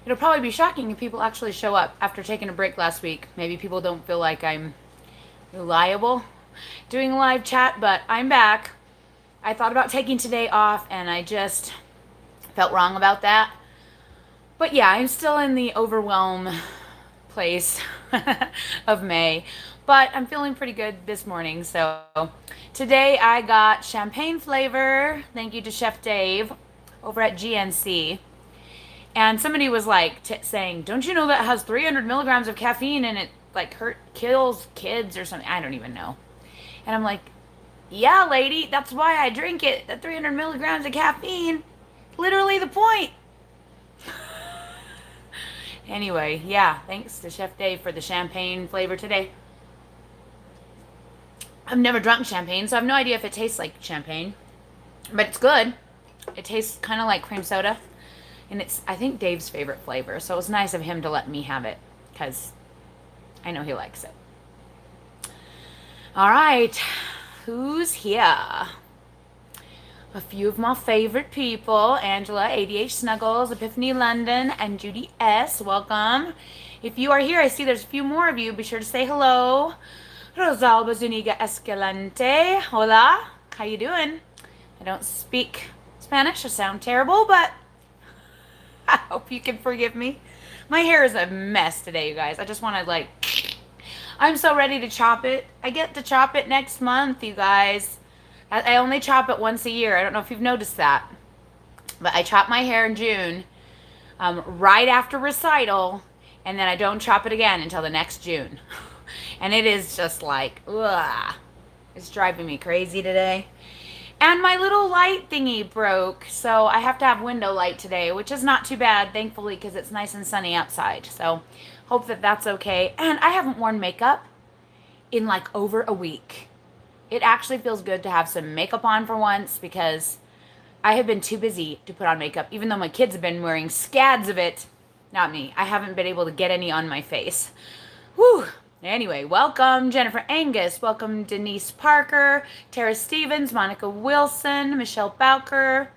It'll probably be shocking if people actually show up after taking a break last week. Maybe people don't feel like I'm reliable doing live chat, but I'm back. I thought about taking today off and I just felt wrong about that. But yeah, I'm still in the overwhelm place of May, but I'm feeling pretty good this morning. So today I got champagne flavor. Thank you to Chef Dave over at GNC. And somebody was like saying, "Don't you know that has 300 milligrams of caffeine and it like kills kids or something?" I don't even know. And I'm like, "Yeah, lady, that's why I drink it. The 300 milligrams of caffeine, literally the point." Anyway, yeah, thanks to Chef Dave for the champagne flavor today. I've never drunk champagne, so I have no idea if it tastes like champagne, but it's good. It tastes kind of like cream soda. And it's, I think, Dave's favorite flavor. So it was nice of him to let me have it because I know he likes it. All right. Who's here? A few of my favorite people. Angela, ADH Snuggles, Epiphany London, and Judy S. Welcome. If you are here, I see there's a few more of you. Be sure to say hello. Rosalba Zuniga Escalante. Hola. How you doing? I don't speak Spanish. I sound terrible, but I hope you can forgive me. My hair is a mess today, you guys. I just want to I'm so ready to chop it. I get to chop it next month, you guys. I only chop it once a year. I don't know if you've noticed that. But I chop my hair in June, right after recital, and then I don't chop it again until the next June. And it is just like, ugh. It's driving me crazy today. And my little light thingy broke, so I have to have window light today, which is not too bad, thankfully, because it's nice and sunny outside. So hope that that's okay. And I haven't worn makeup in like over a week. It actually feels good to have some makeup on for once because I have been too busy to put on makeup, even though my kids have been wearing scads of it. Not me. I haven't been able to get any on my face. Whew. Anyway, welcome Jennifer Angus, welcome Denise Parker, Tara Stevens, Monica Wilson, Michelle Bowker.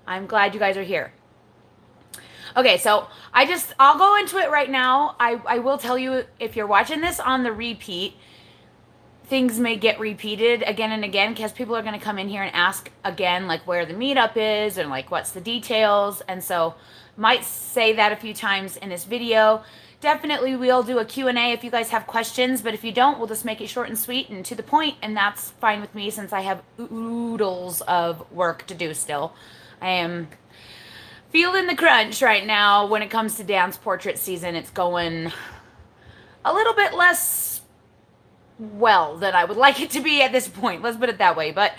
I'm glad you guys are here. Okay, so I'll go into it right now. I will tell you, if you're watching this on the repeat, things may get repeated again and again because people are going to come in here and ask again, like where the meetup is and like what's the details. And so might say that a few times in this video. Definitely we'll do a Q&A if you guys have questions, but if you don't, we'll just make it short and sweet and to the point, and that's fine with me since I have oodles of work to do still. I am feeling the crunch right now when it comes to dance portrait season. It's going a little bit less well than I would like it to be at this point. Let's put it that way, but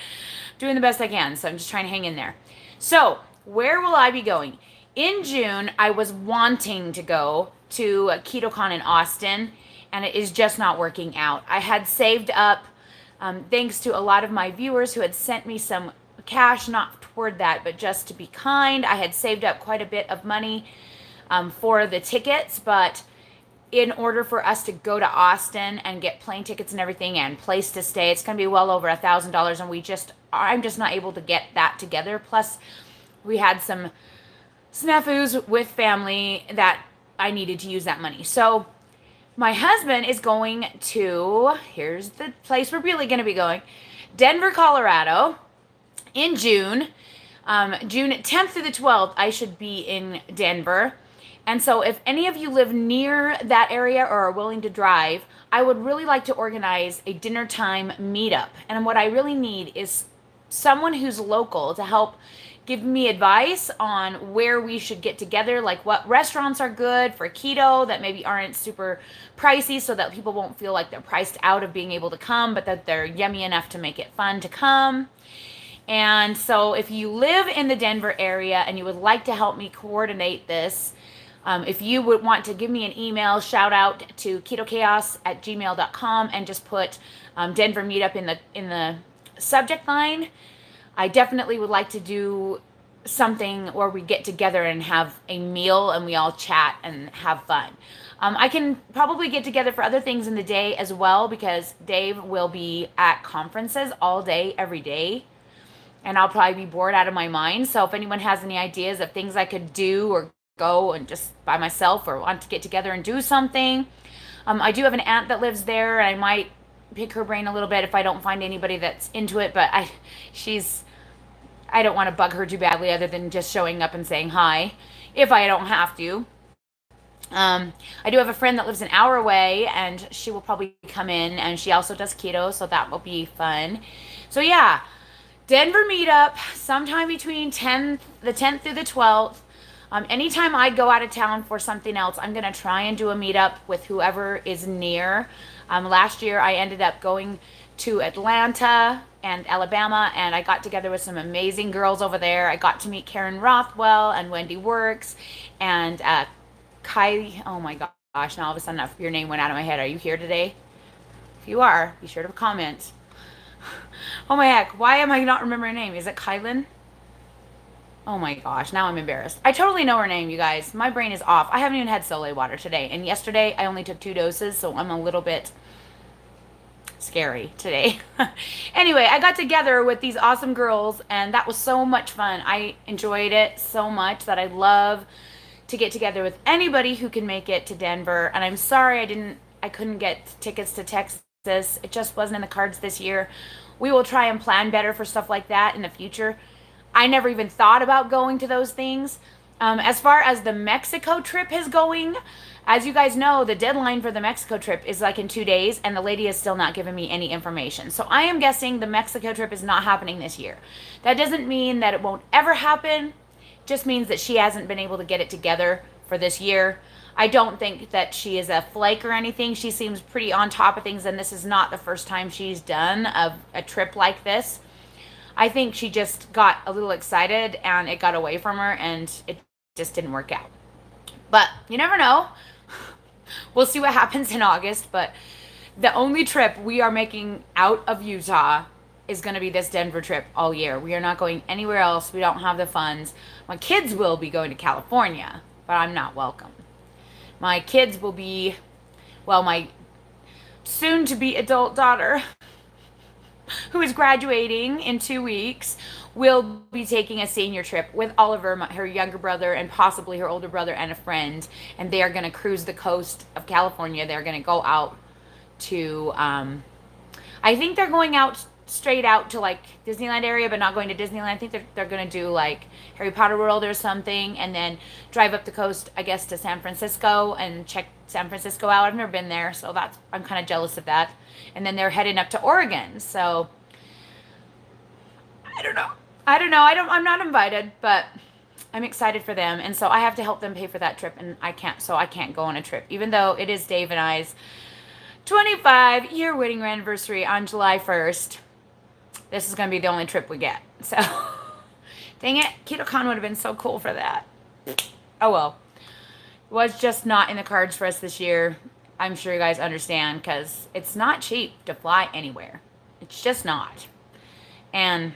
doing the best I can, so I'm just trying to hang in there. So, where will I be going? In June, I was wanting to go to KetoCon in Austin, and it is just not working out. I had saved up, thanks to a lot of my viewers who had sent me some cash, not toward that, but just to be kind. I had saved up quite a bit of money for the tickets, but in order for us to go to Austin and get plane tickets and everything and place to stay, it's going to be well over $1,000, and I'm just not able to get that together. Plus, we had some snafus with family that I needed to use that money. So my husband is going to, here's the place we're really going to be going, Denver, Colorado in June. June 10th through the 12th, I should be in Denver. And so if any of you live near that area or are willing to drive, I would really like to organize a dinner time meetup. And what I really need is someone who's local to help give me advice on where we should get together, like what restaurants are good for keto that maybe aren't super pricey so that people won't feel like they're priced out of being able to come, but that they're yummy enough to make it fun to come. And so if you live in the Denver area and you would like to help me coordinate this, if you would want to give me an email, shout out to ketochaos@gmail.com and just put Denver Meetup in the subject line. I definitely would like to do something where we get together and have a meal and we all chat and have fun. I can probably get together for other things in the day as well because Dave will be at conferences all day, every day. And I'll probably be bored out of my mind. So if anyone has any ideas of things I could do or go and just by myself or want to get together and do something. I do have an aunt that lives there, and I might pick her brain a little bit if I don't find anybody that's into it. But she's, I don't want to bug her too badly, other than just showing up and saying hi, if I don't have to. I do have a friend that lives an hour away, and she will probably come in, and she also does keto, so that will be fun. So yeah, Denver meetup sometime between the 10th through the 12th. Anytime I go out of town for something else, I'm going to try and do a meetup with whoever is near. Last year, I ended up going to Atlanta and Alabama, and I got together with some amazing girls over there. I got to meet Karen Rothwell and Wendy Works and Kylie. Oh my gosh, now all of a sudden your name went out of my head. Are you here today? If you are, be sure to comment. Oh my heck, why am I not remembering her name? Is it Kylan? Oh my gosh, now I'm embarrassed. I totally know her name, you guys. My brain is off. I haven't even had Soleil water today. And yesterday, I only took 2 doses, so I'm a little bit scary today. Anyway, I got together with these awesome girls, and that was so much fun. I enjoyed it so much that I love to get together with anybody who can make it to Denver. And I'm sorry I couldn't get tickets to Texas. It just wasn't in the cards this year. We will try and plan better for stuff like that in the future. I never even thought about going to those things. As far as the Mexico trip is going, as you guys know, the deadline for the Mexico trip is like in 2 days, and the lady has still not given me any information. So I am guessing the Mexico trip is not happening this year. That doesn't mean that it won't ever happen. It just means that she hasn't been able to get it together for this year. I don't think that she is a flake or anything. She seems pretty on top of things, and this is not the first time she's done a trip like this. I think she just got a little excited and it got away from her, and it just didn't work out. But you never know. We'll see what happens in August. But the only trip we are making out of Utah is going to be this Denver trip all year. We are not going anywhere else. We don't have the funds. My kids will be going to California, but I'm not welcome. My kids will be, well, my soon to be adult daughter, who is graduating in 2 weeks, will be taking a senior trip with Oliver, her younger brother, and possibly her older brother and a friend. And they are going to cruise the coast of California. They're going to go out to, I think they're going out straight out to like Disneyland area, but not going to Disneyland. I think they're going to do like Harry Potter World or something, and then drive up the coast, I guess, to San Francisco and check San Francisco out. I've never been there, so I'm kind of jealous of that. And then they're heading up to Oregon. So I don't know. I'm not invited, but I'm excited for them. And so I have to help them pay for that trip, and I can't go on a trip, even though it is Dave and I's 25-year wedding anniversary on July 1st. This is going to be the only trip we get. So, dang it. KetoCon would have been so cool for that. Oh well. It was just not in the cards for us this year. I'm sure you guys understand, because it's not cheap to fly anywhere. It's just not. And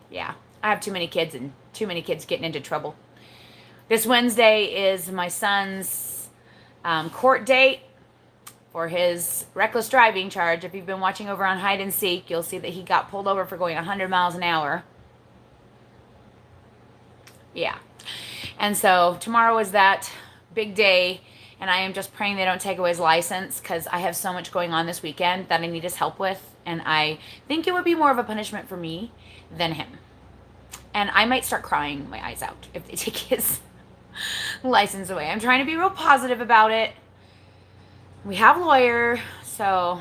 yeah, I have too many kids, and too many kids getting into trouble. This Wednesday is my son's court date for his reckless driving charge. If you've been watching over on Hide and Seek, you'll see that he got pulled over for going 100 miles an hour. Yeah. And so tomorrow is that big day, and I am just praying they don't take away his license, because I have so much going on this weekend that I need his help with, and I think it would be more of a punishment for me than him. And I might start crying my eyes out if they take his license away. I'm trying to be real positive about it. We have a lawyer, so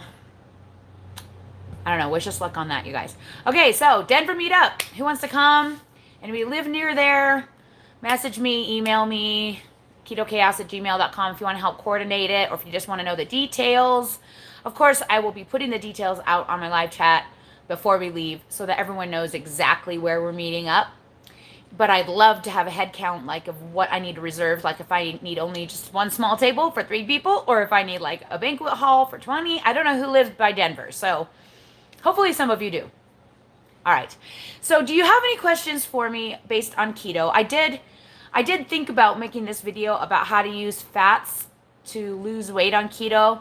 I don't know. Wish us luck on that, you guys. Okay, so Denver meetup. Who wants to come? And we live near there. Message me, email me, ketochaos@gmail.com if you want to help coordinate it, or if you just want to know the details. Of course, I will be putting the details out on my live chat before we leave, so that everyone knows exactly where we're meeting up. But I'd love to have a head count, like, of what I need to reserve, like if I need only just one small table for 3 people, or if I need like a banquet hall for 20. I don't know who lives by Denver, so hopefully some of you do. All right. So do you have any questions for me based on keto? I did think about making this video about how to use fats to lose weight on keto.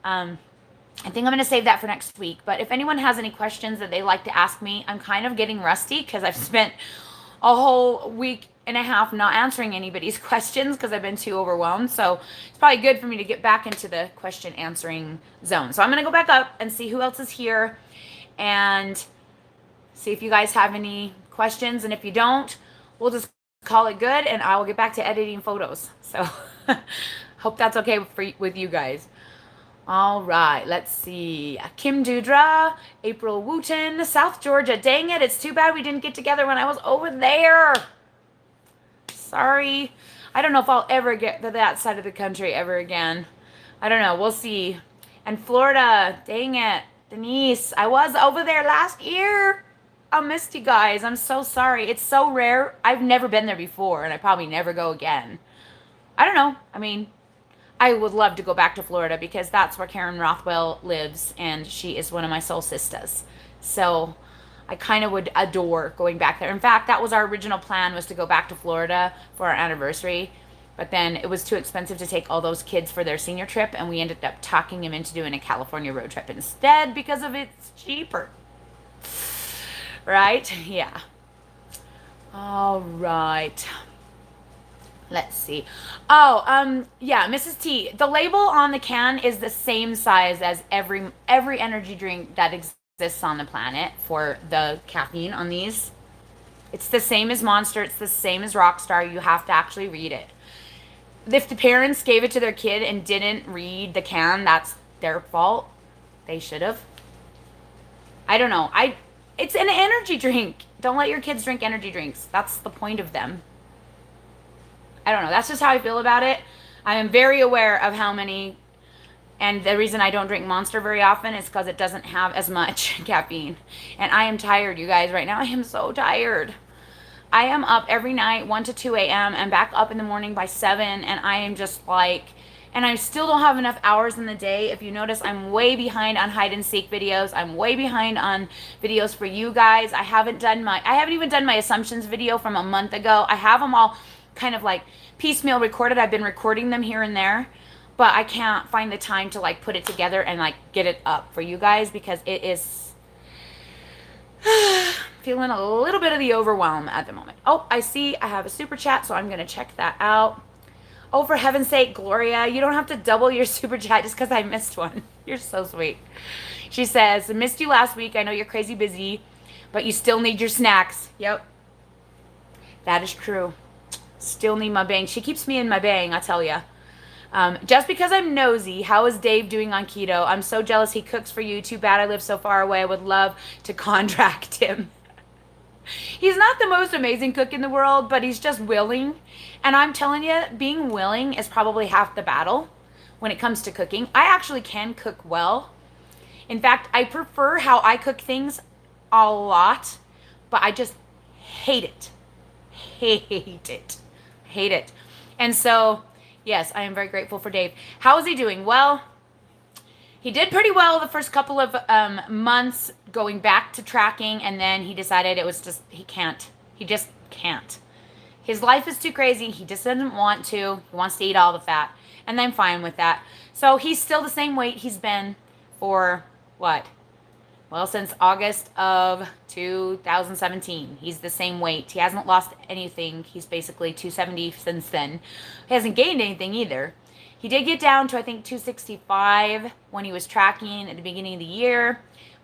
I think I'm going to save that for next week. But if anyone has any questions that they'd like to ask me, I'm kind of getting rusty because I've spent a whole week and a half not answering anybody's questions because I've been too overwhelmed. So it's probably good for me to get back into the question answering zone. So I'm going to go back up and see who else is here and see if you guys have any questions. And if you don't, we'll just call it good and I will get back to editing photos. So hope that's okay with you guys. All right, let's see. Kim Dudra, April Wooten, South Georgia. Dang it, it's too bad we didn't get together when I was over there. Sorry. I don't know if I'll ever get to that side of the country ever again. I don't know. We'll see. And Florida, dang it. Denise, I was over there last year. I missed you guys. I'm so sorry. It's so rare. I've never been there before, and I probably never go again. I don't know. I mean, I would love to go back to Florida because that's where Karen Rothwell lives, and she is one of my soul sisters. So I kind of would adore going back there. In fact, that was our original plan, was to go back to Florida for our anniversary. But then it was too expensive to take all those kids for their senior trip, and we ended up talking them into doing a California road trip instead because of it's cheaper. Right? Yeah. All right. Let's see. Oh, yeah, Mrs. T. The label on the can is the same size as every energy drink that exists on the planet for the caffeine on these. It's the same as Monster. It's the same as Rockstar. You have to actually read it. If the parents gave it to their kid and didn't read the can, that's their fault. They should have. I don't know. It's an energy drink. Don't let your kids drink energy drinks. That's the point of them. I don't know. That's just how I feel about it. I am very aware of how many, and the reason I don't drink Monster very often is because it doesn't have as much caffeine. And I am tired, you guys. Right now, I am so tired. I am up every night, 1 to 2 a.m., and back up in the morning by 7, and I am just like, and I still don't have enough hours in the day. If you notice, I'm way behind on hide and seek videos. I'm way behind on videos for you guys. I haven't even done my assumptions video from a month ago. I have them all kind of like piecemeal recorded. I've been recording them here and there, but I can't find the time to like put it together and like get it up for you guys because it is feeling a little bit of the overwhelm at the moment. Oh, I see I have a super chat, so I'm going to check that out. Oh, for heaven's sake, Gloria, you don't have to double your super chat just because I missed one. You're so sweet. She says, I missed you last week. I know you're crazy busy, but you still need your snacks. Yep. That is true. Still need my bang. She keeps me in my bang, I tell ya. Just because I'm nosy, how is Dave doing on keto? I'm so jealous he cooks for you. Too bad I live so far away. I would love to contract him. He's not the most amazing cook in the world, but he's just willing. And I'm telling you, being willing is probably half the battle when it comes to cooking. I actually can cook well. In fact, I prefer how I cook things a lot, but I just hate it. Hate it. Hate it. And so, yes, I am very grateful for Dave. How is he doing? Well, he did pretty well the first couple of months going back to tracking, and then he decided it was just, he can't. He just can't. His life is too crazy. He just doesn't want to. He wants to eat all the fat, and I'm fine with that. So he's still the same weight he's been for, what? Well, since August of 2017, he's the same weight. He hasn't lost anything. He's basically 270 since then. He hasn't gained anything either. He did get down to, I think, 265 when he was tracking at the beginning of the year,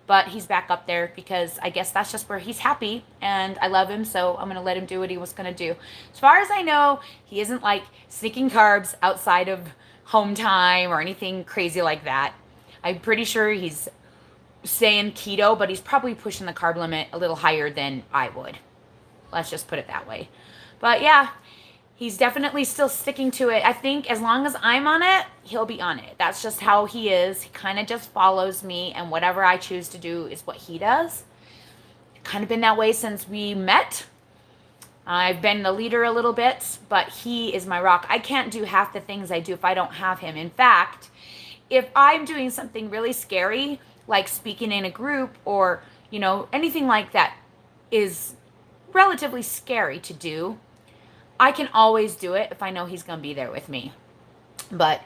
but he's back up there because I guess that's just where he's happy, and I love him, so I'm going to let him do what he was going to do. As far as I know, he isn't, like, sneaking carbs outside of home time or anything crazy like that. I'm pretty sure he's saying keto, but he's probably pushing the carb limit a little higher than I would. Let's just put it that way. But yeah, he's definitely still sticking to it. I think as long as I'm on it, he'll be on it. That's just how he is. He kind of just follows me, and whatever I choose to do is what he does. Kind of been that way since we met. I've been the leader a little bit, but he is my rock. I can't do half the things I do if I don't have him. In fact, if I'm doing something really scary, like speaking in a group or, you know, anything like that is relatively scary to do, I can always do it if I know he's going to be there with me. But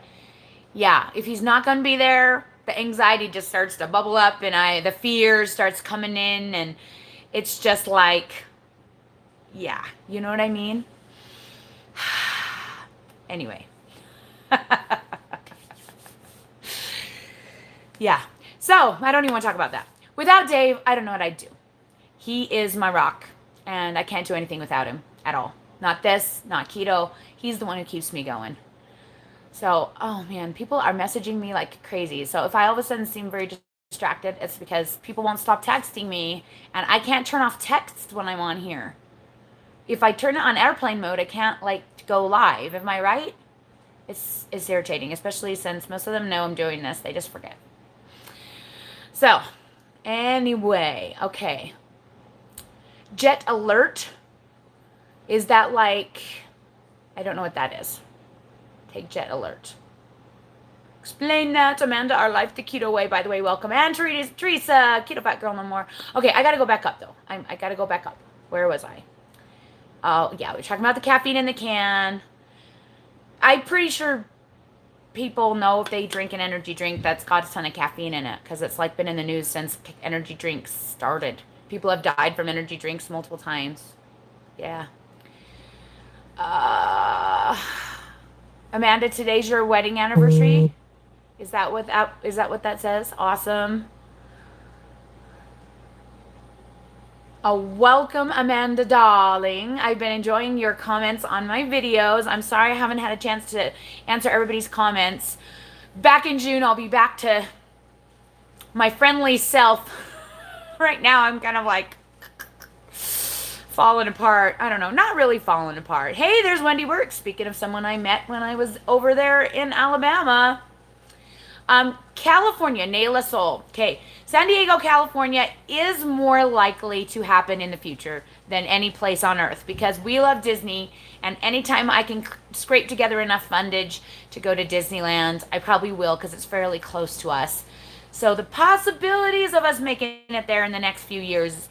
yeah, if he's not going to be there, the anxiety just starts to bubble up, and the fear starts coming in, and it's just like, yeah, you know what I mean? Anyway. Yeah. So, I don't even want to talk about that. Without Dave, I don't know what I'd do. He is my rock, and I can't do anything without him at all. Not this, not keto. He's the one who keeps me going. So, oh man, people are messaging me like crazy. So if I all of a sudden seem very distracted, it's because people won't stop texting me, and I can't turn off text when I'm on here. If I turn it on airplane mode, I can't like go live. Am I right? It's irritating, especially since most of them know I'm doing this. They just forget. So, anyway, okay. Jet alert. Is that like, I don't know what that is. Take jet alert. Explain that, Amanda. Our life the keto way, by the way. Welcome. And Teresa, keto fat girl no more. Okay, I gotta go back up though. I gotta go back up. Where was I? Oh yeah, we were talking about the caffeine in the can. I'm pretty sure people know if they drink an energy drink that's got a ton of caffeine in it, because it's like been in the news since energy drinks started. People have died from energy drinks multiple times. Yeah. Amanda, today's your wedding anniversary. Is that what that says? Awesome. Welcome, Amanda, darling. I've been enjoying your comments on my videos. I'm sorry I haven't had a chance to answer everybody's comments. Back in June, I'll be back to my friendly self. Right now, I'm kind of like falling apart. I don't know, not really falling apart. Hey, there's Wendy Works. Speaking of someone I met when I was over there in Alabama. California, Nayla Soul. Okay, San Diego, California is more likely to happen in the future than any place on earth, because we love Disney, and anytime I can scrape together enough fundage to go to Disneyland, I probably will, because it's fairly close to us. So the possibilities of us making it there in the next few years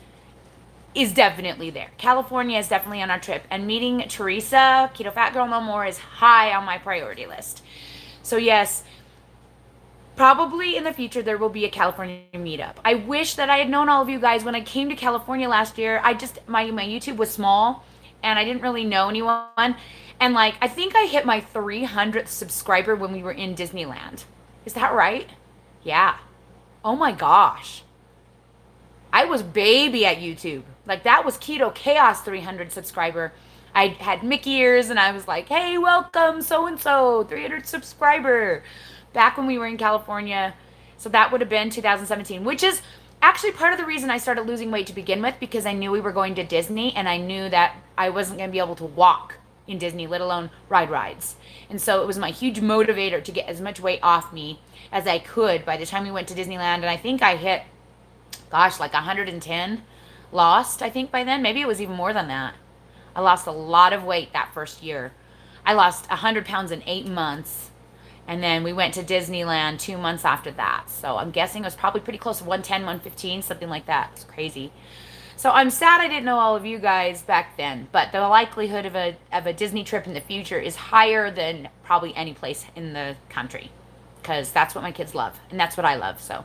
is definitely there. California is definitely on our trip, and meeting Teresa, Keto Fat Girl No More, is high on my priority list. So yes, probably in the future there will be a California meetup. I wish that I had known all of you guys when I came to California last year. My YouTube was small and I didn't really know anyone. And like, I think I hit my 300th subscriber when we were in Disneyland. Is that right? Yeah. Oh my gosh. I was baby at YouTube. Like, that was Keto Chaos 300 subscriber. I had Mickey ears and I was like, hey, welcome so-and-so, 300 subscriber. Back when we were in California. So that would have been 2017, which is actually part of the reason I started losing weight to begin with, because I knew we were going to Disney and I knew that I wasn't going to be able to walk in Disney, let alone ride rides. And so it was my huge motivator to get as much weight off me as I could by the time we went to Disneyland. And I think I hit, gosh, like 110 lost, I think by then. Maybe it was even more than that. I lost a lot of weight that first year. I lost 100 pounds in 8 months. And then we went to Disneyland 2 months after that. So I'm guessing it was probably pretty close to 110, 115, something like that. It's crazy. So I'm sad I didn't know all of you guys back then. But the likelihood of a Disney trip in the future is higher than probably any place in the country. Because that's what my kids love. And that's what I love. So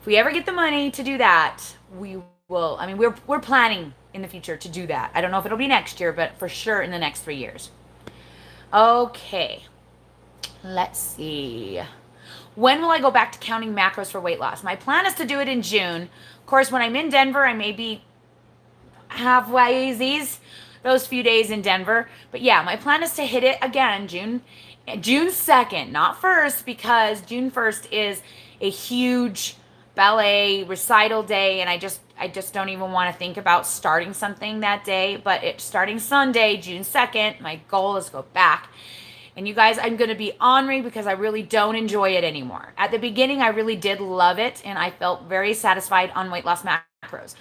if we ever get the money to do that, we will. I mean, we're planning in the future to do that. I don't know if it'll be next year, but for sure in the next 3 years. Okay. Let's see. When will I go back to counting macros for weight loss? My plan is to do it in June. Of course, when I'm in Denver, I may be halfway those few days in Denver. But yeah, my plan is to hit it again June 2nd, not 1st, because June 1st is a huge ballet recital day, and I just don't even want to think about starting something that day. But it's starting Sunday, June 2nd. My goal is to go back. And you guys, I'm going to be ornery because I really don't enjoy it anymore. At the beginning, I really did love it, and I felt very satisfied on weight loss macros.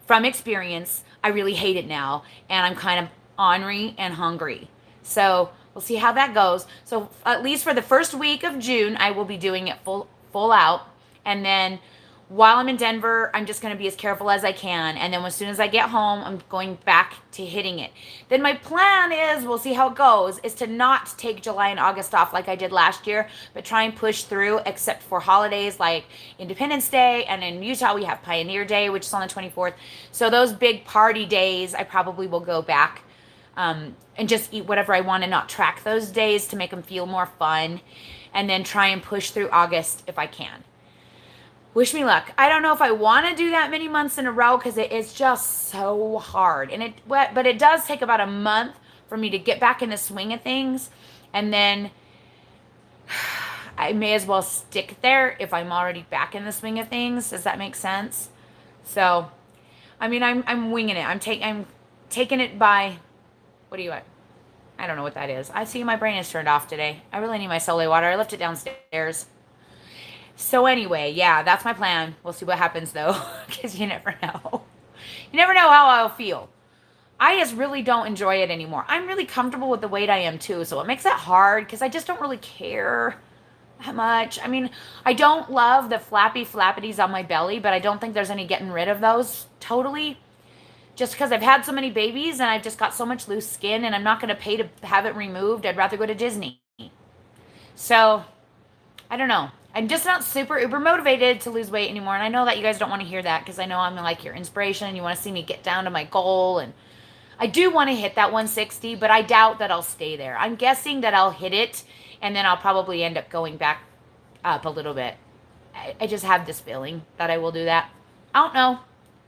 From experience, I really hate it now, and I'm kind of ornery and hungry. So we'll see how that goes. So at least for the first week of June, I will be doing it full out. And then while I'm in Denver, I'm just going to be as careful as I can. And then as soon as I get home, I'm going back to hitting it. Then my plan is, we'll see how it goes, is to not take July and August off like I did last year, but try and push through, except for holidays like Independence Day. And in Utah, we have Pioneer Day, which is on the 24th. So those big party days, I probably will go back and just eat whatever I want and not track those days to make them feel more fun, and then try and push through August if I can. Wish me luck. I don't know if I want to do that many months in a row because it is just so hard. But it does take about a month for me to get back in the swing of things, and then I may as well stick there if I'm already back in the swing of things. Does that make sense? So, I mean, I'm winging it. I'm taking it by. What do you want? I don't know what that is. I see my brain is turned off today. I really need my Soleil water. I left it downstairs. So anyway, yeah, that's my plan. We'll see what happens though, because you never know. You never know how I'll feel. I just really don't enjoy it anymore. I'm really comfortable with the weight I am too, so it makes it hard because I just don't really care that much. I mean, I don't love the flappy flappities on my belly, but I don't think there's any getting rid of those totally. Just because I've had so many babies and I've just got so much loose skin and I'm not going to pay to have it removed. I'd rather go to Disney. So, I don't know. I'm just not super uber motivated to lose weight anymore. And I know that you guys don't want to hear that because I know I'm like your inspiration and you want to see me get down to my goal. And I do want to hit that 160, but I doubt that I'll stay there. I'm guessing that I'll hit it and then I'll probably end up going back up a little bit. I just have this feeling that I will do that. I don't know.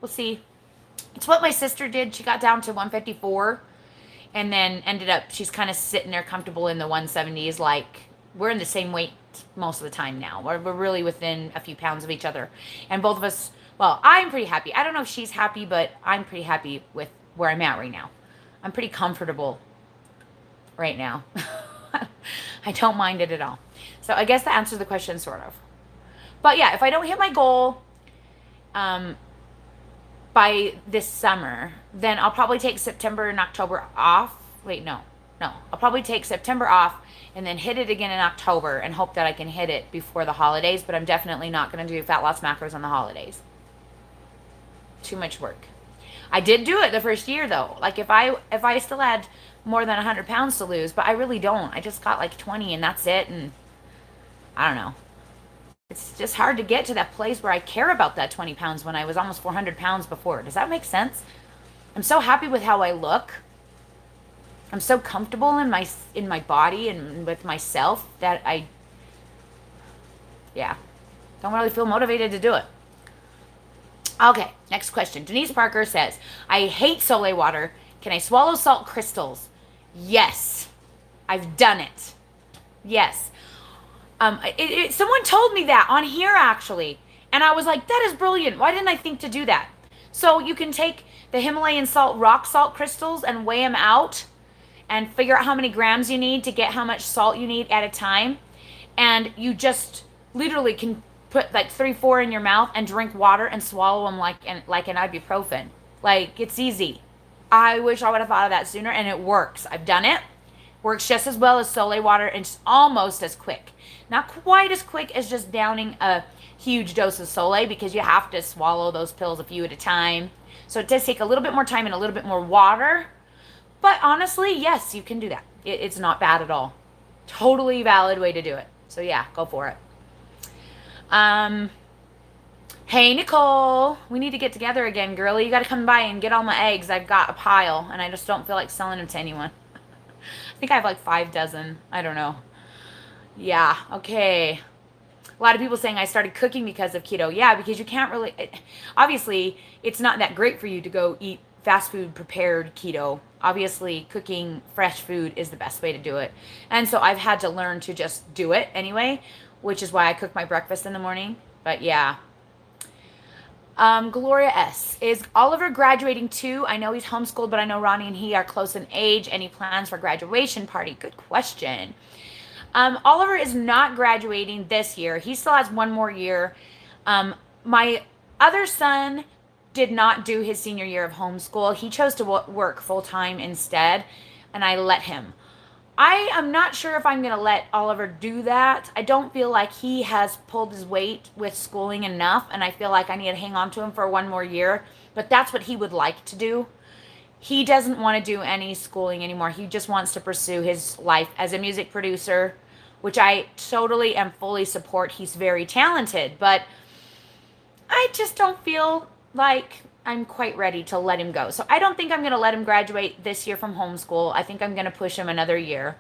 We'll see. It's what my sister did. She got down to 154 and then ended up, she's kind of sitting there comfortable in the 170s. Like, we're in the same weight most of the time now. We're really within a few pounds of each other. And both of us, well, I'm pretty happy. I don't know if she's happy, but I'm pretty happy with where I'm at right now. I'm pretty comfortable right now. I don't mind it at all. So I guess that answers the question, sort of. But yeah, if I don't hit my goal by this summer, then I'll probably take September and October off. Wait, no. I'll probably take September off and then hit it again in October and hope that I can hit it before the holidays. But I'm definitely not going to do fat loss macros on the holidays. Too much work. I did do it the first year though. Like if I still had more than 100 pounds to lose, but I really don't. I just got like 20 and that's it. And I don't know. It's just hard to get to that place where I care about that 20 pounds when I was almost 400 pounds before. Does that make sense? I'm so happy with how I look. I'm so comfortable in my body and with myself that don't really feel motivated to do it. Okay, next question. Denise Parker says, I hate Soleil water. Can I swallow salt crystals? Yes. I've done it. Yes. Someone told me that on here actually. And I was like, that is brilliant. Why didn't I think to do that? So you can take the Himalayan salt, rock salt crystals and weigh them out and figure out how many grams you need to get how much salt you need at a time. And you just literally can put like 3-4 in your mouth and drink water and swallow them like an ibuprofen. Like, it's easy. I wish I would have thought of that sooner, and it works. I've done it. Works just as well as Soleil water and it's almost as quick. Not quite as quick as just downing a huge dose of Soleil because you have to swallow those pills a few at a time. So it does take a little bit more time and a little bit more water. But honestly, yes, you can do that. It's not bad at all. Totally valid way to do it. So yeah, go for it. Hey, Nicole, we need to get together again, girlie. You got to come by and get all my eggs. I've got a pile, and I just don't feel like selling them to anyone. I think I have like 5 dozen. I don't know. Yeah, okay. A lot of people saying I started cooking because of keto. Yeah, because you can't really... Obviously, it's not that great for you to go eat fast food prepared keto. Obviously, cooking fresh food is the best way to do it. And so I've had to learn to just do it anyway, which is why I cook my breakfast in the morning. But yeah. Gloria S. Is Oliver graduating too? I know he's homeschooled, but I know Ronnie and he are close in age. Any plans for graduation party? Good question. Oliver is not graduating this year. He still has one more year. My other son did not do his senior year of homeschool. He chose to work full-time instead, and I let him. I am not sure if I'm going to let Oliver do that. I don't feel like he has pulled his weight with schooling enough, and I feel like I need to hang on to him for one more year. But that's what he would like to do. He doesn't want to do any schooling anymore. He just wants to pursue his life as a music producer, which I totally and fully support. He's very talented, but I just don't feel like I'm quite ready to let him go. So I don't think I'm going to let him graduate this year from homeschool. I think I'm going to push him another year,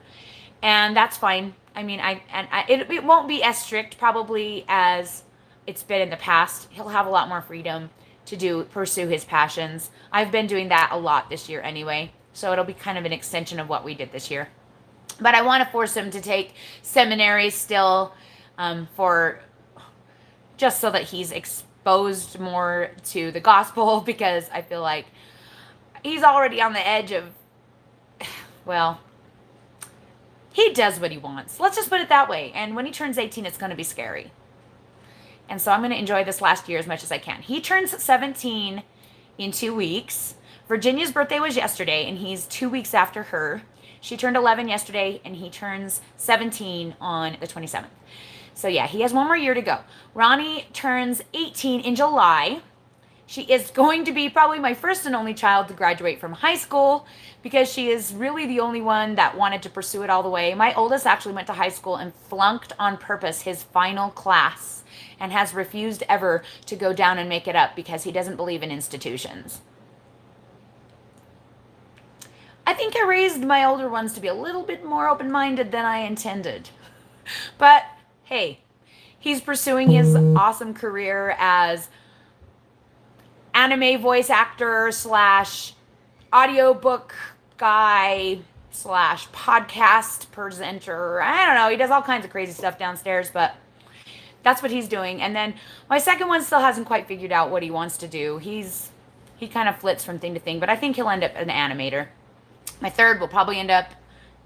and that's fine. I mean, it won't be as strict probably as it's been in the past. He'll have a lot more freedom to pursue his passions. I've been doing that a lot this year anyway, so it'll be kind of an extension of what we did this year. But I want to force him to take seminary still, for just so that he's exposed more to the gospel, because I feel like he's already on the edge of, well, he does what he wants. Let's just put it that way. And when he turns 18, it's going to be scary. And so I'm going to enjoy this last year as much as I can. He turns 17 in 2 weeks. Virginia's birthday was yesterday, and he's 2 weeks after her. She turned 11 yesterday, and he turns 17 on the 27th. So yeah, he has one more year to go. Ronnie turns 18 in July. She is going to be probably my first and only child to graduate from high school, because she is really the only one that wanted to pursue it all the way. My oldest actually went to high school and flunked on purpose his final class and has refused ever to go down and make it up because he doesn't believe in institutions. I think I raised my older ones to be a little bit more open-minded than I intended. But hey, he's pursuing his awesome career as anime voice actor slash audiobook guy slash podcast presenter. I don't know. He does all kinds of crazy stuff downstairs, but that's what he's doing. And then my second one still hasn't quite figured out what he wants to do. He kind of flits from thing to thing, but I think he'll end up an animator. My third will probably end up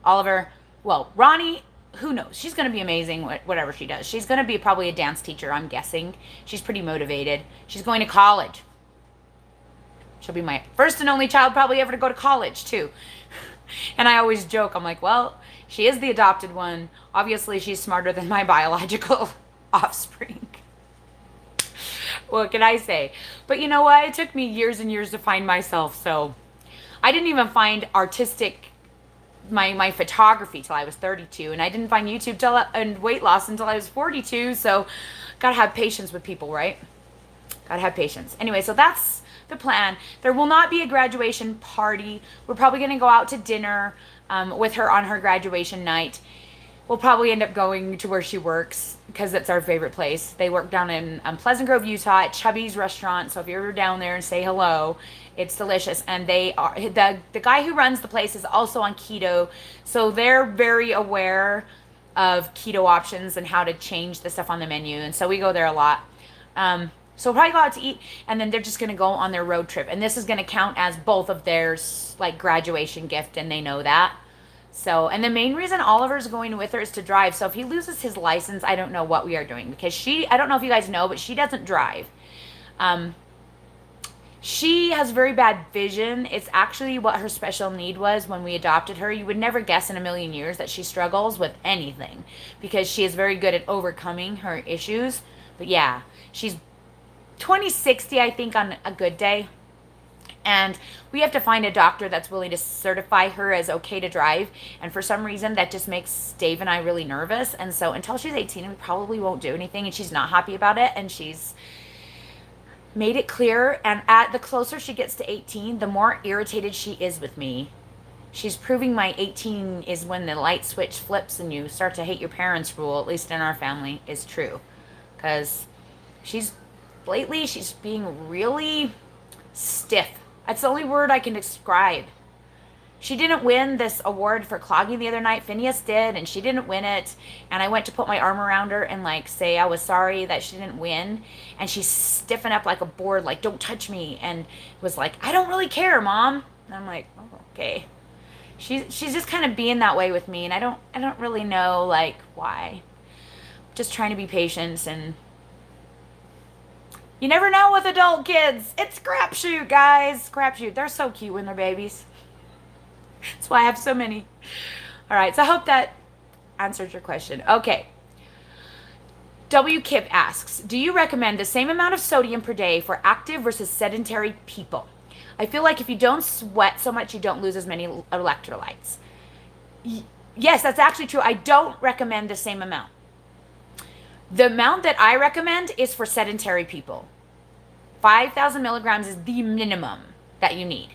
Oliver. Well, Ronnie, who knows? She's going to be amazing, whatever she does. She's going to be probably a dance teacher, I'm guessing. She's pretty motivated. She's going to college. She'll be my first and only child probably ever to go to college, too. And I always joke, I'm like, well, she is the adopted one. Obviously, she's smarter than my biological offspring. What can I say? But you know what? It took me years and years to find myself, so I didn't even find my photography till I was 32, and I didn't find YouTube and weight loss until I was 42, so gotta have patience with people, right? Gotta have patience. Anyway, so that's the plan. There will not be a graduation party. We're probably gonna go out to dinner with her on her graduation night. We'll probably end up going to where she works, because it's our favorite place. They work down in Pleasant Grove, Utah at Chubby's Restaurant, so if you're ever down there and say hello, it's delicious. And they are the guy who runs the place is also on keto, so they're very aware of keto options and how to change the stuff on the menu. And so we go there a lot. So we'll probably go out to eat, and then they're just going to go on their road trip. And this is going to count as both of theirs, like, graduation gift, and they know that. So, and the main reason Oliver's going with her is to drive. So if he loses his license, I don't know what we are doing, because I don't know if you guys know, but she doesn't drive. She has very bad vision. It's actually what her special need was when we adopted her. You would never guess in a million years that she struggles with anything, because she is very good at overcoming her issues. But yeah, she's 20/60, I think, on a good day. And we have to find a doctor that's willing to certify her as okay to drive. And for some reason, that just makes Dave and I really nervous. And so until she's 18, we probably won't do anything. And she's not happy about it. And she's made it clear. And the closer she gets to 18, the more irritated she is with me. She's proving my 18 is when the light switch flips and you start to hate your parents rule, at least in our family, is true. Because lately, she's being really stiff. That's the only word I can describe. She didn't win this award for clogging the other night. Phineas did, and she didn't win it. And I went to put my arm around her and, like, say I was sorry that she didn't win. And she stiffened up like a board, like, don't touch me. And was like, I don't really care, Mom. And I'm like, oh, okay. She's just kind of being that way with me, and I don't really know, like, why. Just trying to be patient, and you never know with adult kids. It's crapshoot, guys. Crapshoot. They're so cute when they're babies. That's why I have so many. All right, so I hope that answered your question. Okay. W. Kip asks, do you recommend the same amount of sodium per day for active versus sedentary people? I feel like if you don't sweat so much, you don't lose as many electrolytes. Yes, that's actually true. I don't recommend the same amount. The amount that I recommend is for sedentary people. 5,000 milligrams is the minimum that you need.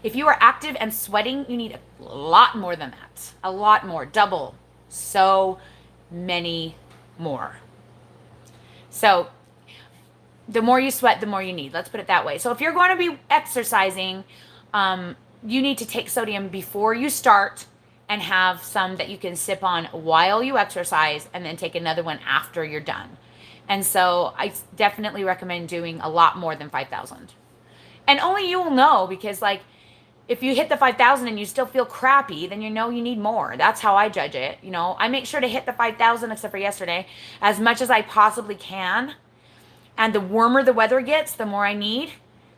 If you are active and sweating, you need a lot more than that. A lot more, double. So many more. So the more you sweat, the more you need. Let's put it that way. So if you're going to be exercising, you need to take sodium before you start and have some that you can sip on while you exercise, and then take another one after you're done. And so I definitely recommend doing a lot more than 5,000. And only you will know, because like if you hit the 5,000 and you still feel crappy, then you know you need more. That's how I judge it. You know, I make sure to hit the 5,000, except for yesterday, as much as I possibly can. And the warmer the weather gets, the more I need.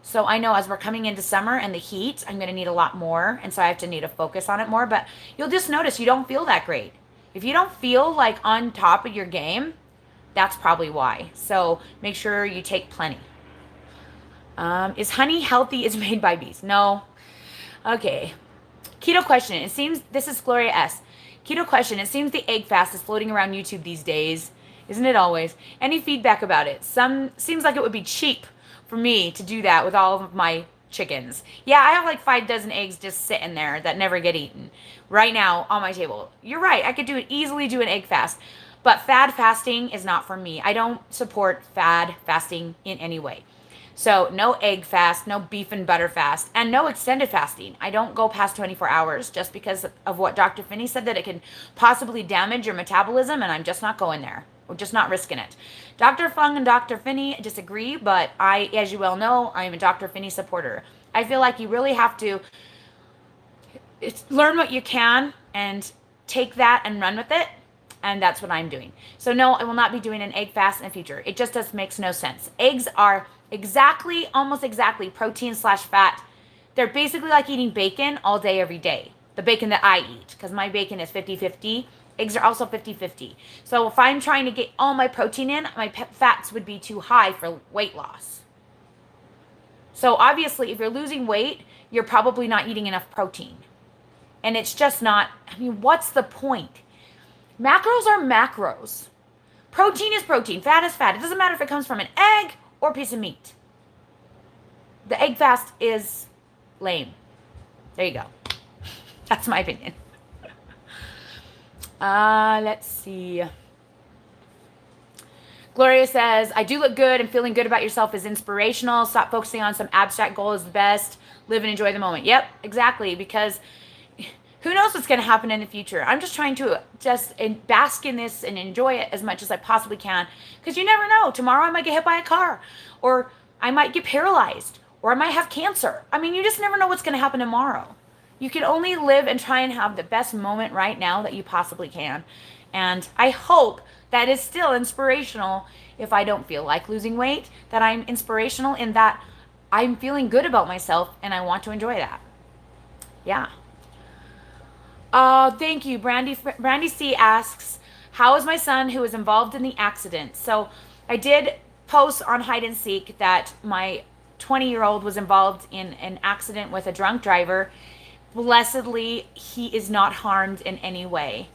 So I know as we're coming into summer and the heat, I'm going to need a lot more. And so I have to need to focus on it more. But you'll just notice you don't feel that great. If you don't feel like on top of your game, that's probably why. So make sure you take plenty. Is honey healthy? Is made by bees? No. Okay. Keto question. It seems, this is Gloria S. Keto question. It seems the egg fast is floating around YouTube these days. Isn't it always? Any feedback about it? Seems like it would be cheap for me to do that with all of my chickens. Yeah, I have like 5 dozen eggs just sitting there that never get eaten right now on my table. You're right. I could easily do an egg fast. But fad fasting is not for me. I don't support fad fasting in any way. So no egg fast, no beef and butter fast, and no extended fasting. I don't go past 24 hours just because of what Dr. Finney said, that it can possibly damage your metabolism, and I'm just not going there. We're just not risking it. Dr. Fung and Dr. Finney disagree, but I, as you well know, I am a Dr. Finney supporter. I feel like you really have to learn what you can and take that and run with it. And that's what I'm doing. So no, I will not be doing an egg fast in the future. It just makes no sense. Eggs are almost exactly protein/fat. They're basically like eating bacon all day, every day. The bacon that I eat, because my bacon is 50-50. Eggs are also 50-50. So if I'm trying to get all my protein in, my fats would be too high for weight loss. So obviously, if you're losing weight, you're probably not eating enough protein. And it's just not, I mean, what's the point? Macros are macros. Protein is protein. Fat is fat. It doesn't matter if it comes from an egg or a piece of meat. The egg fast is lame. There you go. That's my opinion. Let's see. Gloria says, I do look good, and feeling good about yourself is inspirational. Stop focusing on some abstract goal is the best. Live and enjoy the moment. Yep, exactly. Because who knows what's going to happen in the future? I'm just trying to bask in this and enjoy it as much as I possibly can. Because you never know. Tomorrow I might get hit by a car. Or I might get paralyzed. Or I might have cancer. I mean, you just never know what's going to happen tomorrow. You can only live and try and have the best moment right now that you possibly can. And I hope that is still inspirational if I don't feel like losing weight. That I'm inspirational in that I'm feeling good about myself and I want to enjoy that. Yeah. Thank you. Brandy C asks, how is my son who was involved in the accident? So I did post on Hide and Seek that my 20-year-old was involved in an accident with a drunk driver. Blessedly, he is not harmed in any way.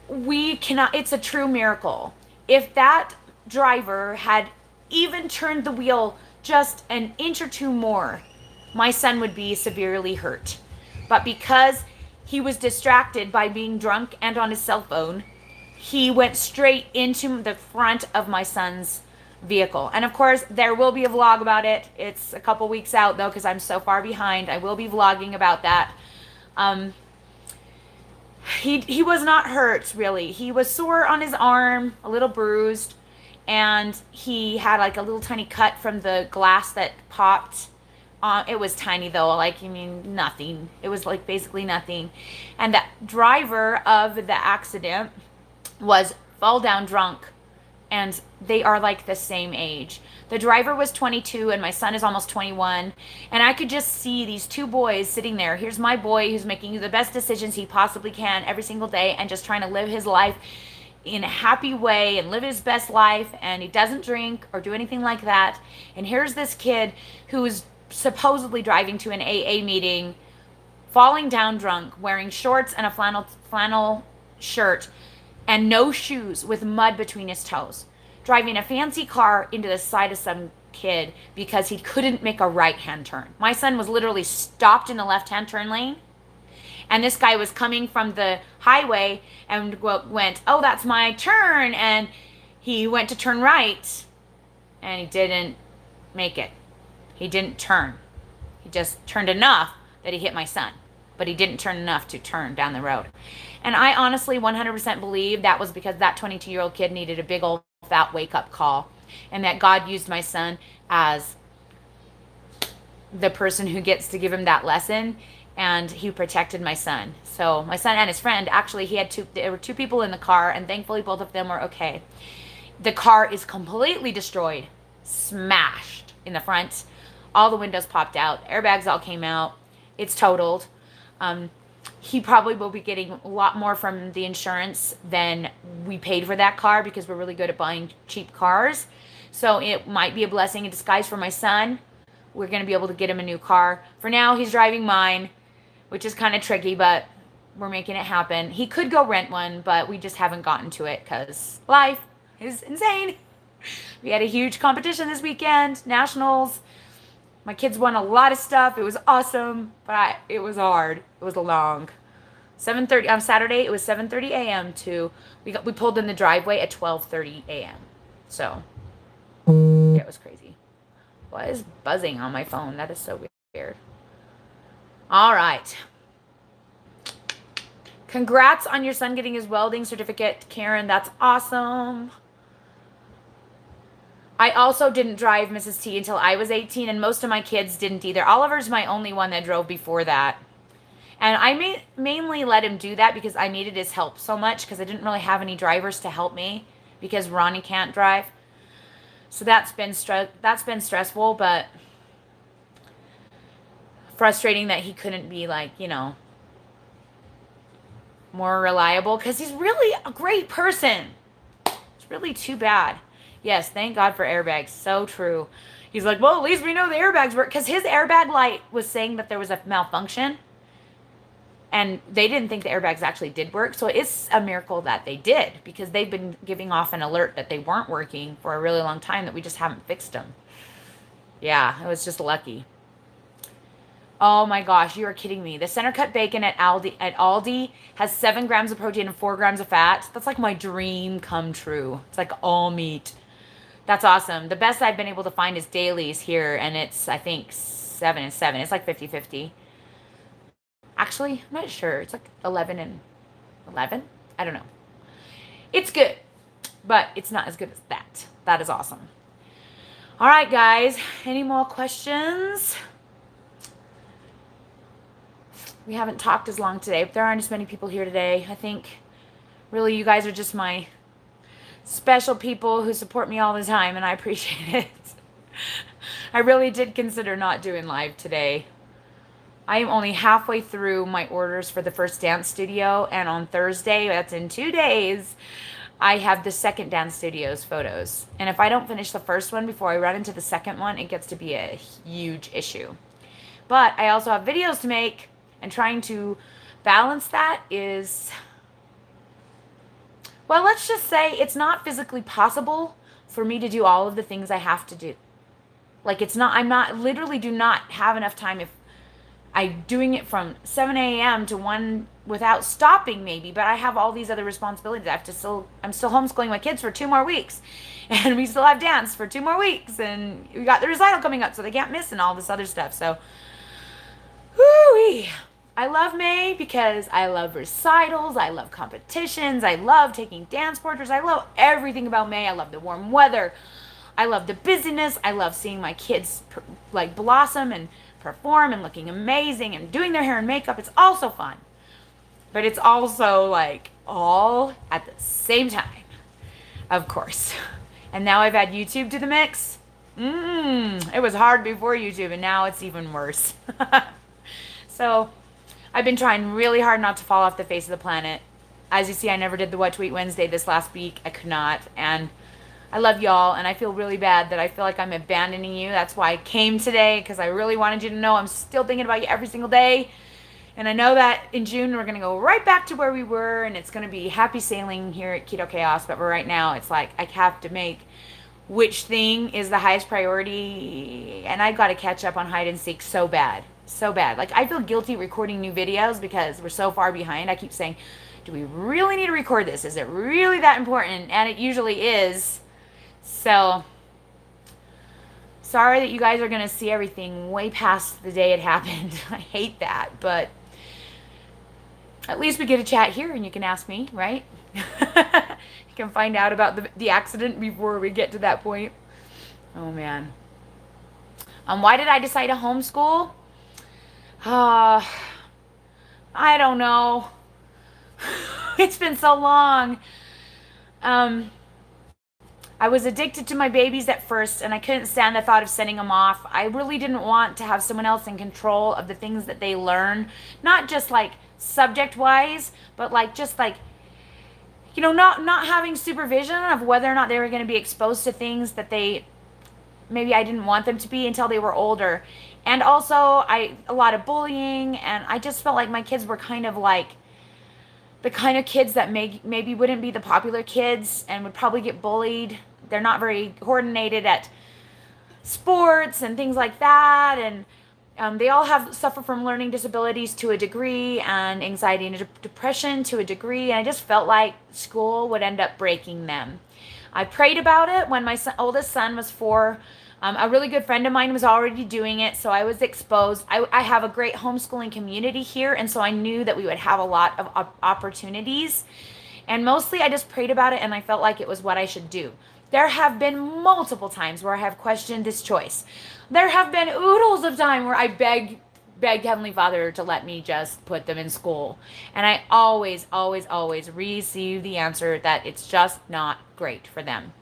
It's a true miracle. If that driver had even turned the wheel just an inch or two more, my son would be severely hurt. But because he was distracted by being drunk and on his cell phone, he went straight into the front of my son's vehicle. And of course, there will be a vlog about it. It's a couple weeks out though, because I'm so far behind. I will be vlogging about that. He was not hurt really. He was sore on his arm, a little bruised, and he had like a little tiny cut from the glass that popped. It was tiny though, like, I mean, nothing. It was like basically nothing. And the driver of the accident was fall down drunk, and they are like the same age. The driver was 22 and my son is almost 21. And I could just see these two boys sitting there. Here's my boy who's making the best decisions he possibly can every single day and just trying to live his life in a happy way and live his best life. And he doesn't drink or do anything like that. And here's this kid who's supposedly driving to an AA meeting, falling down drunk, wearing shorts and a flannel shirt and no shoes with mud between his toes, driving a fancy car into the side of some kid because he couldn't make a right-hand turn. My son was literally stopped in the left-hand turn lane, and this guy was coming from the highway and went, oh, that's my turn, and he went to turn right, and he didn't make it. He didn't turn. He just turned enough that he hit my son, but he didn't turn enough to turn down the road. And I honestly 100% believe that was because that 22-year-old kid needed a big old fat wake-up call, and that God used my son as the person who gets to give him that lesson, and he protected my son. So my son and his friend, actually, there were two people in the car, and thankfully both of them were okay. The car is completely destroyed, smashed in the front. All the windows popped out. Airbags all came out. It's totaled. He probably will be getting a lot more from the insurance than we paid for that car, because we're really good at buying cheap cars. So it might be a blessing in disguise for my son. We're going to be able to get him a new car. For now, he's driving mine, which is kind of tricky, but we're making it happen. He could go rent one, but we just haven't gotten to it because life is insane. We had a huge competition this weekend, nationals. My kids won a lot of stuff. It was awesome, but it was hard. It was long. 7:30 on Saturday. It was 7:30 a.m. to we pulled in the driveway at 12:30 a.m. So yeah, it was crazy. What is buzzing on my phone? That is so weird. All right. Congrats on your son getting his welding certificate, Karen. That's awesome. I also didn't drive, Mrs. T, until I was 18, and most of my kids didn't either. Oliver's my only one that drove before that. And I mainly let him do that because I needed his help so much, because I didn't really have any drivers to help me because Ronnie can't drive. So that's been stressful, but frustrating that he couldn't be, like, you know, more reliable, because he's really a great person. It's really too bad. Yes, thank God for airbags. So true. He's like, well, at least we know the airbags work, because his airbag light was saying that there was a malfunction, and they didn't think the airbags actually did work. So it's a miracle that they did, because they've been giving off an alert that they weren't working for a really long time, that we just haven't fixed them. Yeah, it was just lucky. Oh my gosh, you are kidding me. The center cut bacon at Aldi has 7 grams of protein and 4 grams of fat. That's like my dream come true. It's like all meat. That's awesome. The best I've been able to find is Dailies here, and it's, I think, 7 and 7. It's like 50-50. Actually, I'm not sure. It's like 11 and 11? I don't know. It's good, but it's not as good as that. That is awesome. All right, guys. Any more questions? We haven't talked as long today, but there aren't as many people here today. I think really you guys are just my special people who support me all the time, and I appreciate it. I really did consider not doing live today. I am only halfway through my orders for the first dance studio, and on Thursday, that's in 2 days, I have the second dance studio's photos. And if I don't finish the first one before I run into the second one, it gets to be a huge issue. But I also have videos to make, and trying to balance that is, well, let's just say it's not physically possible for me to do all of the things I have to do. Like, literally do not have enough time if I'm doing it from 7 a.m. to 1 without stopping maybe, but I have all these other responsibilities. I'm still homeschooling my kids for 2 more weeks, and we still have dance for 2 more weeks, and we got the recital coming up, so they can't miss, and all this other stuff. So, whoo-wee. I love May because I love recitals, I love competitions, I love taking dance portraits, I love everything about May. I love the warm weather, I love the busyness, I love seeing my kids like blossom and perform and looking amazing and doing their hair and makeup. It's also fun, but it's also like all at the same time, of course. And now I've added YouTube to the mix. It was hard before YouTube, and now it's even worse. So I've been trying really hard not to fall off the face of the planet. As you see, I never did the What to Eat Wednesday this last week. I could not. And I love y'all, and I feel really bad that I feel like I'm abandoning you. That's why I came today, because I really wanted you to know I'm still thinking about you every single day. And I know that in June we're going to go right back to where we were, and it's going to be happy sailing here at Keto Chaos. But for right now, it's like I have to make which thing is the highest priority. And I got to catch up on hide and seek so bad. So bad. Like, I feel guilty recording new videos because we're so far behind. I keep saying, do we really need to record this? Is it really that important? And it usually is. So, sorry that you guys are going to see everything way past the day it happened. I hate that. But at least we get a chat here and you can ask me, right? You can find out about the accident before we get to that point. Oh, man. Why did I decide to homeschool? Uh, I don't know. It's been so long. Um, I was addicted to my babies at first, and I couldn't stand the thought of sending them off. I really didn't want to have someone else in control of the things that they learn, not just like subject wise, but like just like not having supervision of whether or not they were going to be exposed to things that they maybe I didn't want them to be until they were older. And also a lot of bullying, and I just felt like my kids were kind of like the kind of kids that maybe wouldn't be the popular kids and would probably get bullied. They're not very coordinated at sports and things like that, and they all suffer from learning disabilities to a degree, and anxiety and depression to a degree, and I just felt like school would end up breaking them. I prayed about it when my oldest son was 4. A really good friend of mine was already doing it, so I was exposed. I have a great homeschooling community here, and so I knew that we would have a lot of opportunities. And mostly I just prayed about it, and I felt like it was what I should do. There have been multiple times where I have questioned this choice. There have been oodles of time where I begged Heavenly Father to let me just put them in school. And I always, always, always receive the answer that it's just not great for them.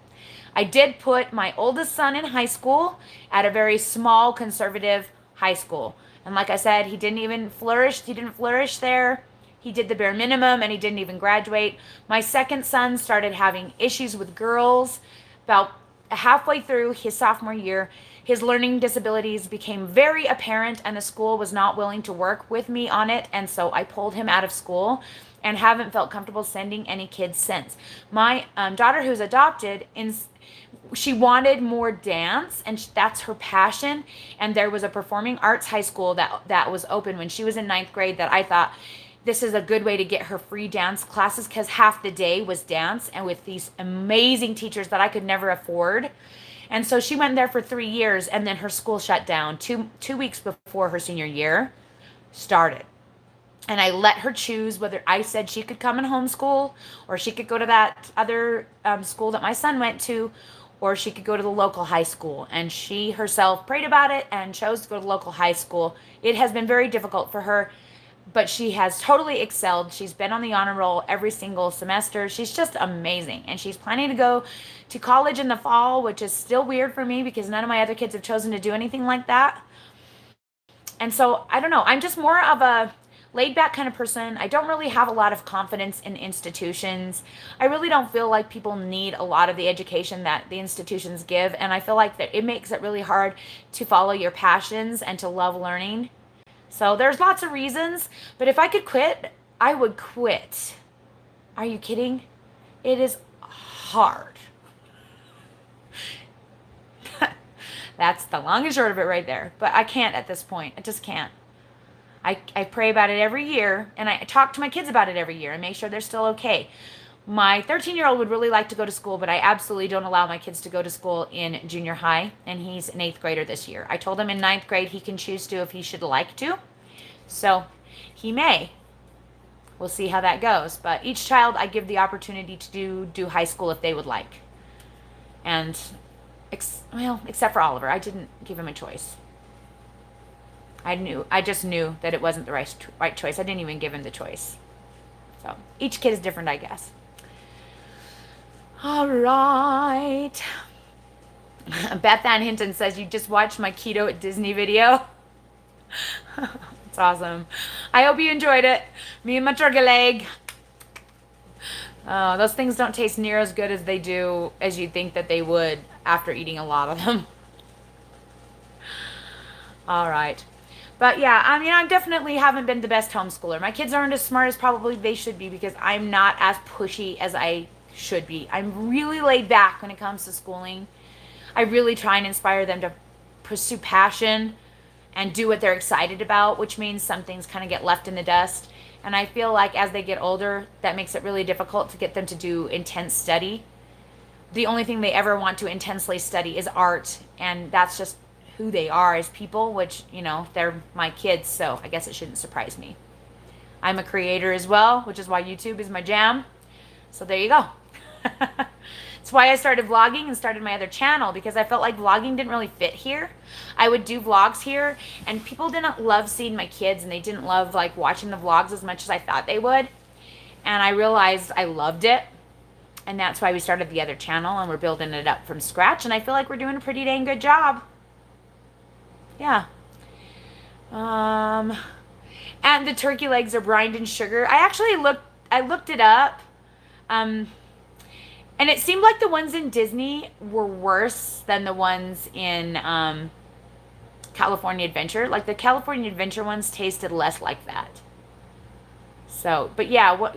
I did put my oldest son in high school at a very small conservative high school. And like I said, he didn't even flourish. He didn't flourish there. He did the bare minimum and he didn't even graduate. My second son started having issues with girls about halfway through his sophomore year. His learning disabilities became very apparent and the school was not willing to work with me on it. And so I pulled him out of school and haven't felt comfortable sending any kids since. My daughter, who's adopted, she wanted more dance, and that's her passion. And there was a performing arts high school that was open when she was in 9th grade that I thought this is a good way to get her free dance classes, because half the day was dance and with these amazing teachers that I could never afford. And so she went there for 3 years, and then her school shut down two weeks before her senior year started. And I let her choose whether I said she could come and homeschool, or she could go to that other school that my son went to, or she could go to the local high school. And she herself prayed about it and chose to go to local high school. It has been very difficult for her, but she has totally excelled. She's been on the honor roll every single semester. She's just amazing. And she's planning to go to college in the fall, which is still weird for me because none of my other kids have chosen to do anything like that. And so, I don't know. I'm just more of a laid back kind of person. I don't really have a lot of confidence in institutions. I really don't feel like people need a lot of the education that the institutions give. And I feel like that it makes it really hard to follow your passions and to love learning. So there's lots of reasons, but if I could quit, I would quit. Are you kidding? It is hard. That's the long and short of it right there. But I can't at this point. I just can't. I pray about it every year, and I talk to my kids about it every year and make sure they're still okay. My 13-year-old would really like to go to school, but I absolutely don't allow my kids to go to school in junior high, and he's an 8th grader this year. I told him in 9th grade he can choose to if he should like to, so he may. We'll see how that goes, but each child I give the opportunity to do high school if they would like. And, except for Oliver, I didn't give him a choice. I just knew that it wasn't the right choice. I didn't even give him the choice. So each kid is different, I guess. All right. Beth Ann Hinton says, you just watched my Keto at Disney video. It's awesome. I hope you enjoyed it. Me and my turkey leg. Those things don't taste near as good as they do as you'd think that they would after eating a lot of them. All right. But yeah, I mean, I definitely haven't been the best homeschooler. My kids aren't as smart as probably they should be because I'm not as pushy as I should be. I'm really laid back when it comes to schooling. I really try and inspire them to pursue passion and do what they're excited about, which means some things kind of get left in the dust. And I feel like as they get older, that makes it really difficult to get them to do intense study. The only thing they ever want to intensely study is art, and that's just who they are as people, which, they're my kids, so I guess it shouldn't surprise me. I'm a creator as well, which is why YouTube is my jam. So there you go. That's why I started vlogging and started my other channel, because I felt like vlogging didn't really fit here. I would do vlogs here, and people didn't love seeing my kids, and they didn't love like watching the vlogs as much as I thought they would. And I realized I loved it, and that's why we started the other channel, and we're building it up from scratch, and I feel like we're doing a pretty dang good job. Yeah. And the turkey legs are brined in sugar. I looked it up. And it seemed like the ones in Disney were worse than the ones in California Adventure. Like the California Adventure ones tasted less like that. So, but yeah,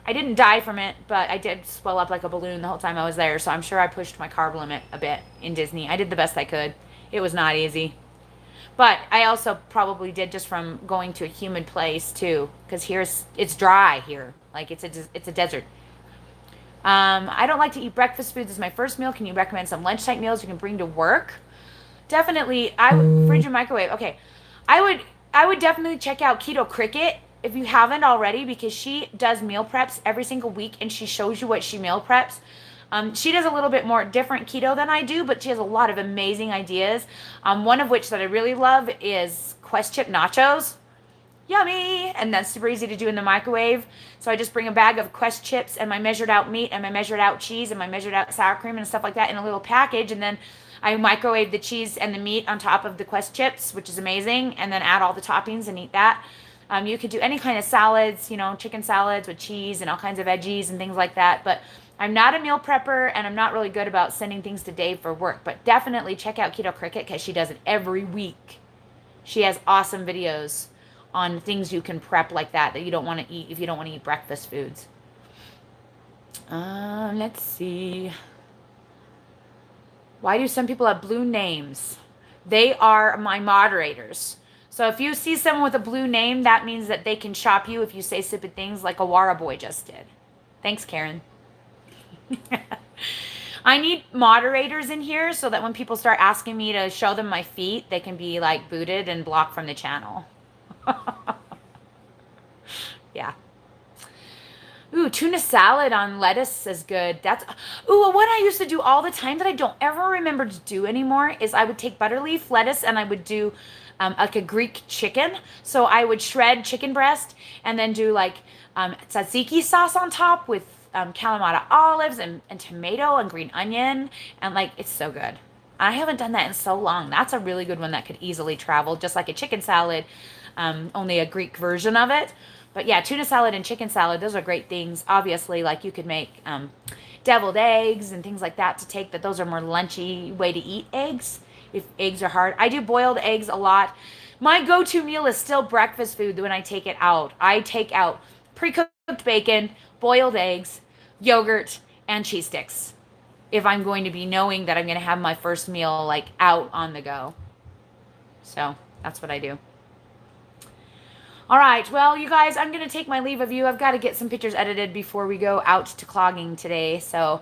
I didn't die from it, but I did swell up like a balloon the whole time I was there. So I'm sure I pushed my carb limit a bit in Disney. I did the best I could. It was not easy. But I also probably did just from going to a humid place too, because it's dry here. Like it's a desert. I don't like to eat breakfast foods as my first meal. Can you recommend some lunch type meals you can bring to work? Definitely. Fridge and microwave. Okay. I would definitely check out Keto Cricket if you haven't already, because she does meal preps every single week and she shows you what she meal preps. She does a little bit more different keto than I do, but she has a lot of amazing ideas. One of which that I really love is Quest Chip Nachos. Yummy! And that's super easy to do in the microwave. So I just bring a bag of Quest chips and my measured out meat and my measured out cheese and my measured out sour cream and stuff like that in a little package. And then I microwave the cheese and the meat on top of the Quest chips, which is amazing. And then add all the toppings and eat that. You could do any kind of salads, chicken salads with cheese and all kinds of veggies and things like that. But I'm not a meal prepper, and I'm not really good about sending things to Dave for work. But definitely check out Keto Cricket, because she does it every week. She has awesome videos on things you can prep like that you don't want to eat if you don't want to eat breakfast foods. Let's see. Why do some people have blue names? They are my moderators. So if you see someone with a blue name, that means that they can shop you if you say stupid things like Awara Boy just did. Thanks, Karen. I need moderators in here so that when people start asking me to show them my feet, they can be like booted and blocked from the channel. Yeah. Ooh, tuna salad on lettuce is good. What I used to do all the time that I don't ever remember to do anymore is I would take butter leaf lettuce and I would do like a Greek chicken. So I would shred chicken breast and then do like tzatziki sauce on top with Kalamata olives and tomato and green onion. And like, it's so good. I haven't done that in so long. That's a really good one that could easily travel, just like a chicken salad, only a Greek version of it. But yeah, tuna salad and chicken salad, those are great things. Obviously, like you could make deviled eggs and things like that to take, that those are more lunchy way to eat eggs if eggs are hard. I do boiled eggs a lot. My go-to meal is still breakfast food when I take it out. I take out pre-cooked bacon, boiled eggs, yogurt, and cheese sticks if I'm going to be knowing that I'm going to have my first meal like out on the go. So that's what I do. All right, well, you guys, I'm going to take my leave of you. I've got to get some pictures edited before we go out to clogging today. So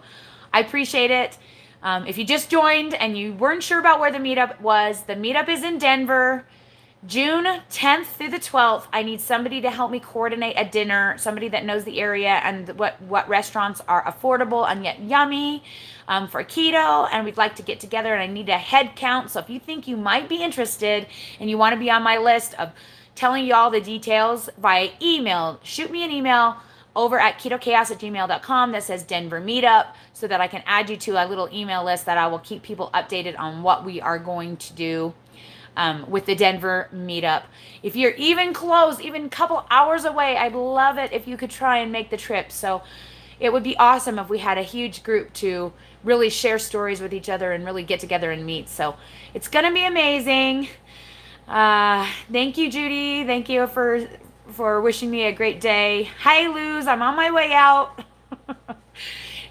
I appreciate it. If you just joined and you weren't sure about where the meetup was, the meetup is in Denver, June 10th through the 12th. I need somebody to help me coordinate a dinner, somebody that knows the area and what restaurants are affordable and yet yummy for keto. And we'd like to get together, and I need a head count. So if you think you might be interested and you want to be on my list of telling you all the details via email, shoot me an email over at ketochaos@gmail.com that says Denver Meetup, so that I can add you to a little email list that I will keep people updated on what we are going to do with the Denver Meetup. If you're even close, even a couple hours away, I'd love it if you could try and make the trip. So it would be awesome if we had a huge group to really share stories with each other and really get together and meet. So it's going to be amazing. Thank you, Judy. Thank you for wishing me a great day. Hi, Luz. I'm on my way out.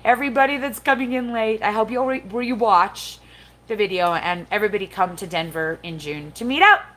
everybody that's coming in late, I hope you watch the video, and everybody come to Denver in June to meet up.